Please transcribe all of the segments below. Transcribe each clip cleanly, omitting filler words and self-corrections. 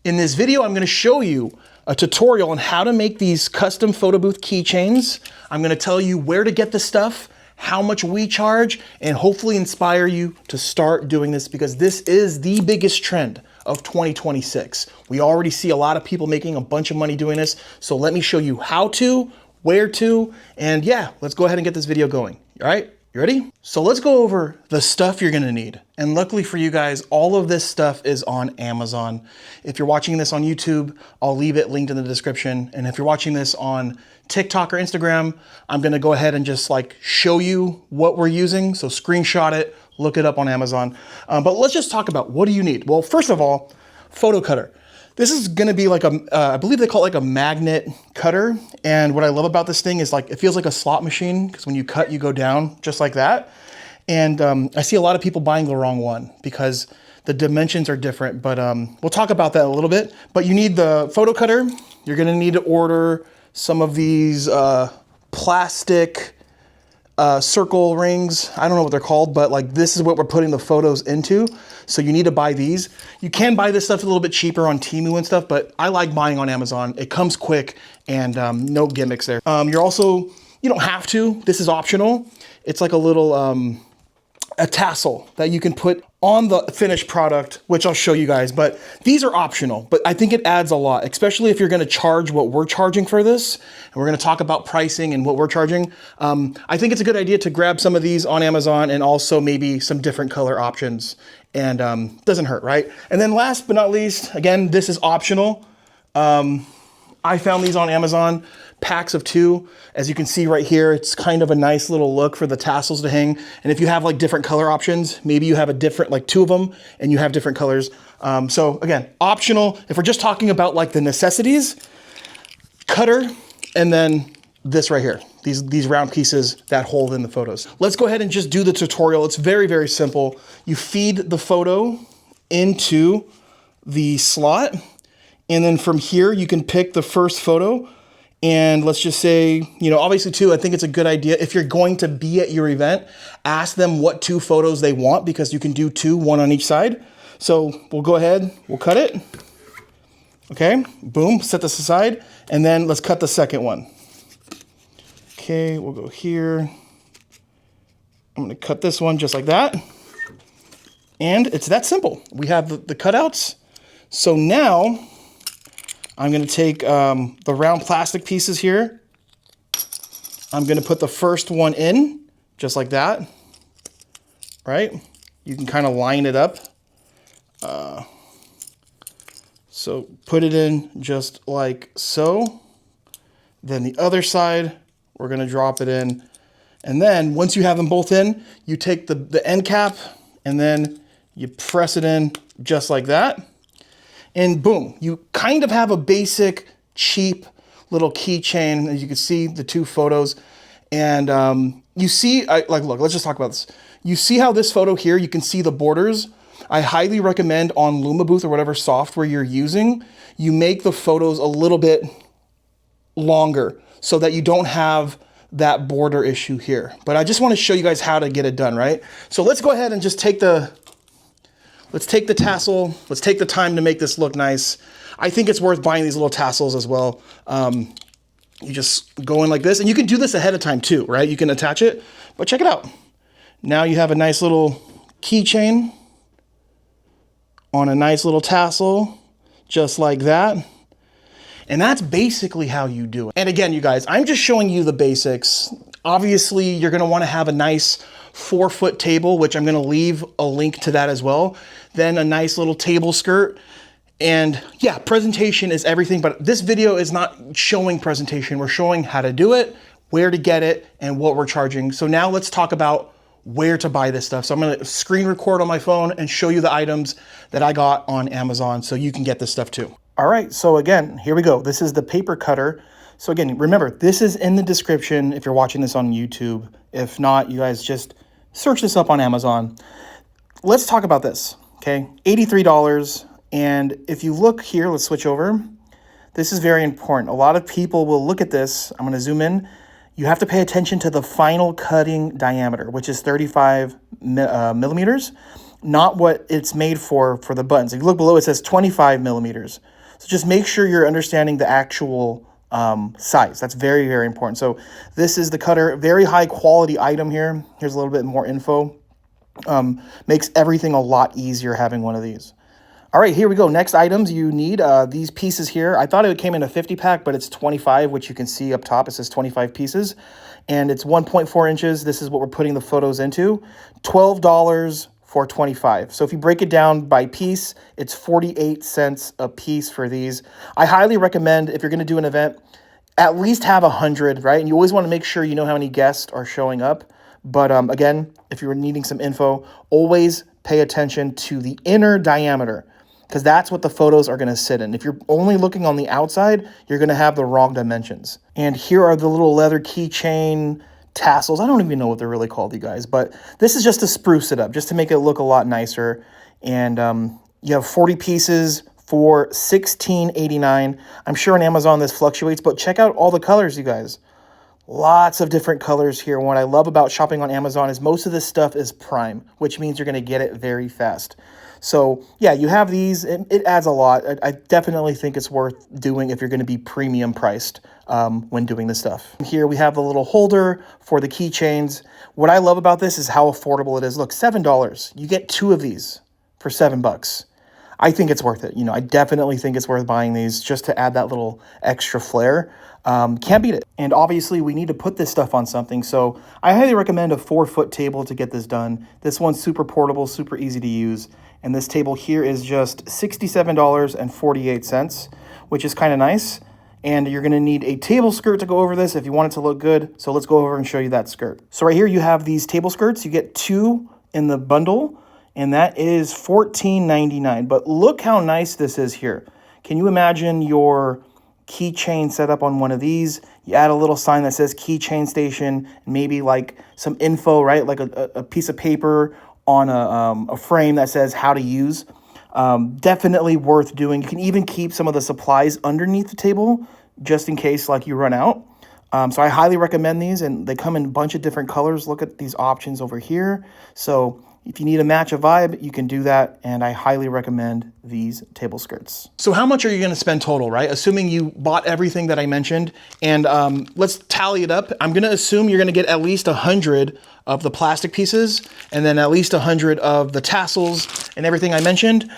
In this video, I'm gonna show you a tutorial on how to make these custom photo booth keychains. I'm gonna tell you where to get the stuff, how much we charge, and hopefully inspire you to start doing this because this is the biggest trend of 2026. We already see a lot of people making a bunch of money doing this. So let me show you how to, where to, and yeah, let's go ahead and get this video going. All right, you ready? So let's go over the stuff you're gonna need. And luckily for you guys, all of this stuff is on Amazon. If you're watching this on YouTube, I'll leave it linked in the description. And if you're watching this on TikTok or Instagram, I'm gonna go ahead and just like show you what we're using. So screenshot it, look it up on Amazon. But let's just talk about what do you need? Well, first of all, photo cutter. This is gonna be like a, I believe they call it like a magnet cutter. And what I love about this thing is like, it feels like a slot machine because when you cut, you go down just like that. And I see a lot of people buying the wrong one because the dimensions are different, but we'll talk about that a little bit. But you need the photo cutter. You're gonna need to order some of these plastic circle rings. I don't know what they're called, but like this is what we're putting the photos into. So you need to buy these. You can buy this stuff a little bit cheaper on Temu and stuff, but I like buying on Amazon. It comes quick and no gimmicks there. You're also, you don't have to, this is optional. It's like a little, a tassel that you can put on the finished product, which I'll show you guys, but these are optional, but I think it adds a lot, especially if you're gonna charge what we're charging for this, and we're gonna talk about pricing and what we're charging. I think it's a good idea to grab some of these on Amazon and also maybe some different color options, and doesn't hurt, right? And then last but not least, again, this is optional. I found these on Amazon, packs of 2. As you can see right here, it's kind of a nice little look for the tassels to hang. And if you have like different color options, maybe you have a different, like 2 of them and you have different colors. So again, optional. If we're just talking about like the necessities, cutter, and then this right here, these round pieces that hold in the photos. Let's go ahead and just do the tutorial. It's very, very simple. You feed the photo into the slot. And then from here, you can pick the first photo. And let's just say, you know, obviously too, I think it's a good idea. If you're going to be at your event, ask them what 2 photos they want because you can do 2, 1 on each side. So we'll go ahead, we'll cut it. Okay, boom, set this aside. And then let's cut the second one. Okay, we'll go here. I'm gonna cut this one just like that. And it's that simple. We have the cutouts. So now, I'm gonna take the round plastic pieces here. I'm gonna put the first one in, just like that, right? You can kind of line it up. So put it in just like so. Then the other side, we're gonna drop it in. And then once you have them both in, you take the end cap and then you press it in just like that. And boom, you kind of have a basic, cheap little keychain. As you can see, the 2 photos. And you see, like, look, let's just talk about this. You see how this photo here, you can see the borders. I highly recommend on LumaBooth or whatever software you're using, you make the photos a little bit longer so that you don't have that border issue here. But I just want to show you guys how to get it done, right? So let's go ahead and just take the tassel. Let's take the time to make this look nice. I think it's worth buying these little tassels as well. You just go in like this, and you can do this ahead of time too, right? You can attach it, but check it out. Now you have a nice little keychain on a nice little tassel, just like that. And that's basically how you do it. And again, you guys, I'm just showing you the basics. Obviously, you're gonna wanna have a nice 4-foot table, which I'm gonna leave a link to that as well. Then a nice little table skirt. And yeah, presentation is everything, but this video is not showing presentation. We're showing how to do it, where to get it, and what we're charging. So now let's talk about where to buy this stuff. So I'm gonna screen record on my phone and show you the items that I got on Amazon so you can get this stuff too. All right, so again, here we go. This is the paper cutter. So again, remember, this is in the description if you're watching this on YouTube. If not, you guys just search this up on Amazon. Let's talk about this, okay? $83. And if you look here, let's switch over. This is very important. A lot of people will look at this. I'm gonna zoom in. You have to pay attention to the final cutting diameter, which is 35 millimeters, not what it's made for the buttons. If you look below, it says 25 millimeters. So just make sure you're understanding the actual size. That's very, very important. So this is the cutter, very high quality item here. Here's a little bit more info. Makes everything a lot easier having one of these. All right, here we go. Next items you need, these pieces here. I thought it came in a 50 pack, but it's 25, which you can see up top. It says 25 pieces, and it's 1.4 inches. This is what we're putting the photos into. $12 for 25. So if you break it down by piece, it's 48 cents a piece for these. I highly recommend, if you're going to do an event, at least have 100, right? And you always want to make sure you know how many guests are showing up. But again, if you're needing some info, always pay attention to the inner diameter, because that's what the photos are going to sit in. If you're only looking on the outside, you're going to have the wrong dimensions. And here are the little leather keychain tassels. I don't even know what they're really called, you guys, but this is just to spruce it up, just to make it look a lot nicer. And you have 40 pieces for $16.89. I'm sure on Amazon this fluctuates, but check out all the colors, you guys. Lots of different colors here. What I love about shopping on Amazon is most of this stuff is prime, which means you're going to get it very fast. So yeah, you have these. It adds a lot. I definitely think it's worth doing if you're going to be premium priced when doing this stuff. Here we have the little holder for the keychains. What I love about this is how affordable it is. Look, $7. You get 2 of these for $7. I think it's worth it. You know, I definitely think it's worth buying these just to add that little extra flair. Can't beat it. And obviously we need to put this stuff on something. So I highly recommend a 4-foot table to get this done. This one's super portable, super easy to use. And this table here is just $67.48, which is kind of nice. And you're going to need a table skirt to go over this if you want it to look good. So let's go over and show you that skirt. So right here you have these table skirts. You get 2 in the bundle, and that is $14.99. But look how nice this is here. Can you imagine your keychain set up on one of these? You add a little sign that says keychain station, maybe like some info, right? Like a piece of paper on a frame that says how to use. Definitely worth doing. You can even keep some of the supplies underneath the table just in case like you run out. So I highly recommend these, and they come in a bunch of different colors. Look at these options over here. So if you need to match a vibe, you can do that, and I highly recommend these table skirts. So how much are you going to spend total, right? Assuming you bought everything that I mentioned, and let's tally it up. I'm going to assume you're going to get at least 100 of the plastic pieces, and then at least 100 of the tassels and everything I mentioned.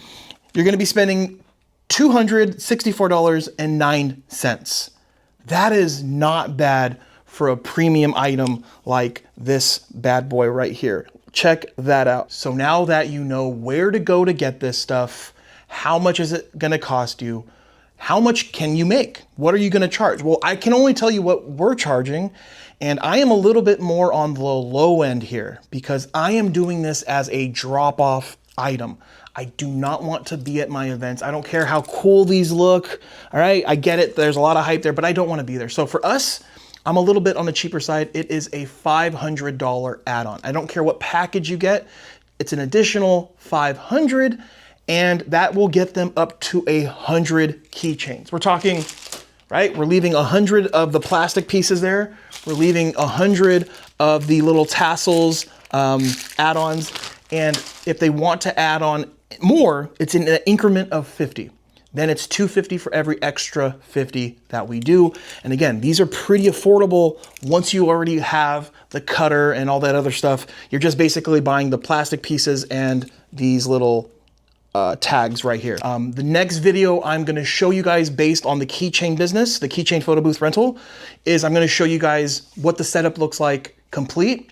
You're going to be spending $264.09. That is not bad for a premium item like this bad boy right here. Check that out. So now that you know where to go to get this stuff, how much is it going to cost you? How much can you make? What are you going to charge? Well, I can only tell you what we're charging, and I am a little bit more on the low end here because I am doing this as a drop-off item. I do not want to be at my events. I don't care how cool these look. All right, I get it. There's a lot of hype there, but I don't want to be there. So for us, I'm a little bit on the cheaper side. It is a $500 add-on. I don't care what package you get. It's an additional $500, and that will get them up to 100 keychains. We're talking, right? We're leaving 100 of the plastic pieces there. We're leaving 100 of the little tassels, add-ons. And if they want to add on more, it's in an increment of 50. Then it's $250 for every extra 50 that we do. And again, these are pretty affordable. Once you already have the cutter and all that other stuff, you're just basically buying the plastic pieces and these little tags right here. The next video I'm gonna show you guys based on the keychain business, the keychain photo booth rental, is I'm gonna show you guys what the setup looks like complete.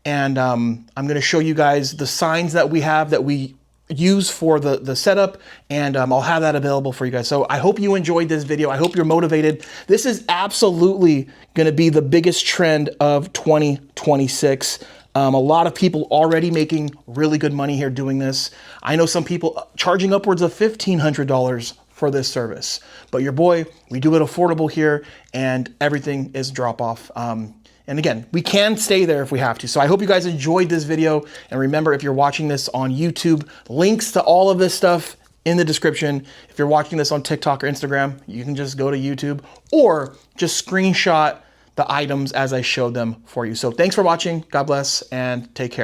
And I'm gonna show you guys the signs that we have that we use for the setup, and I'll have that available for you guys. So I hope you enjoyed this video. I hope you're motivated. This is absolutely gonna be the biggest trend of 2026. A lot of people already making really good money here doing this. I know some people charging upwards of $1,500 for this service, but your boy, we do it affordable here, and everything is drop off. And again, we can stay there if we have to. So I hope you guys enjoyed this video. And remember, if you're watching this on YouTube, links to all of this stuff in the description. If you're watching this on TikTok or Instagram, you can just go to YouTube or just screenshot the items as I showed them for you. So thanks for watching. God bless and take care.